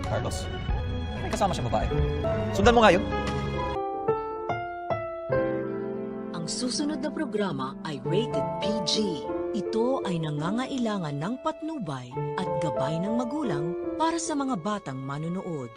Carlos, may kasama siyang babae. Sundan mo nga yun. Ang susunod na programa ay rated PG. Ito ay nangangailangan ng patnubay at gabay ng magulang para sa mga batang manonood.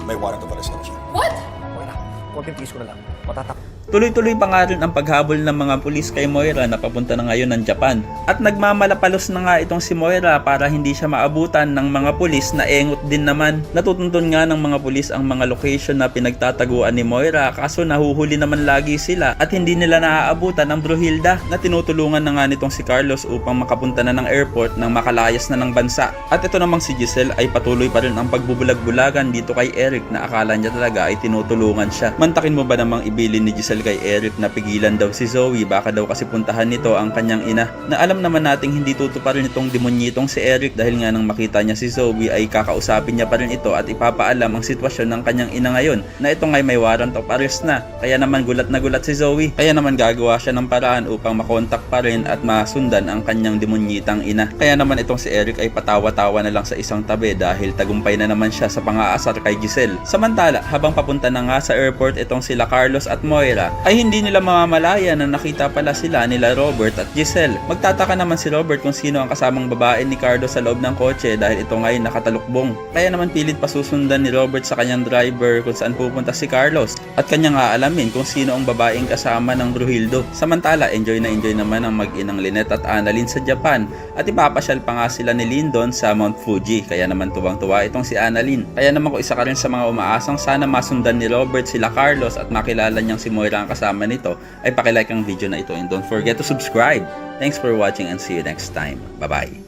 May warrant of arrest na siya. What? Okay na, konting-tigis ko na lang. Matatak. Tuloy-tuloy pa nga rin ang paghabol ng mga pulis kay Moira na papunta na ngayon ng Japan. At nagmamalapalos na nga itong si Moira para hindi siya maabutan ng mga pulis na engot din naman. Natutuntun nga ng mga pulis ang mga location na pinagtataguan ni Moira kaso nahuhuli naman lagi sila at hindi nila naaabutan ng Bruhilda na tinutulungan na nga nitong si Carlos upang makapunta na ng airport nang makalayas na ng bansa. At ito namang si Giselle ay patuloy pa rin ang pagbubulag-bulagan dito kay Eric na akala niya talaga ay tinutulungan siya. Mantakin mo ba namang ibilin ni Giselle kay Eric na pigilan daw si Zoe, baka daw kasi puntahan nito ang kanyang ina, na alam naman nating hindi tutuparin itong demonyitong si Eric dahil nga nang makita niya si Zoe ay kakausapin niya pa rin ito at ipapaalam ang sitwasyon ng kanyang ina ngayon na ito ngay may warrant of arrest na. Kaya naman gulat na gulat si Zoe, kaya naman gagawa siya ng paraan upang makontak pa rin at masundan ang kanyang demonyitang ina. Kaya naman itong si Eric ay patawa-tawa na lang sa isang tabi dahil tagumpay na naman siya sa pang-aasar kay Giselle. Samantala, habang papunta na nga sa airport itong sila Carlos at Moira ay hindi nila mamamalaya na nakita pala sila nila Robert at Giselle. Magtataka naman si Robert kung sino ang kasamang babae ni Carlos sa loob ng kotse dahil ito ngayon nakatalukbong. Kaya naman pilit pasusundan ni Robert sa kanyang driver kung saan pupunta si Carlos at kanyang aalamin kung sino ang babaeng kasama ng Bruhildo. Samantala, enjoy naman ang mag-inang Lynette at Annalyn sa Japan at ipapasyal pa nga sila ni Lyndon sa Mount Fuji. Kaya naman tuwang-tuwa itong si Annalyn. Kaya naman kung isa ka rin sa mga umaasang sana masundan ni Robert sila Carlos at makilala niyang si Moira ang kasama nito, ay pakilike ang video na ito and don't forget to subscribe. Thanks for watching and see you next time. Bye-bye.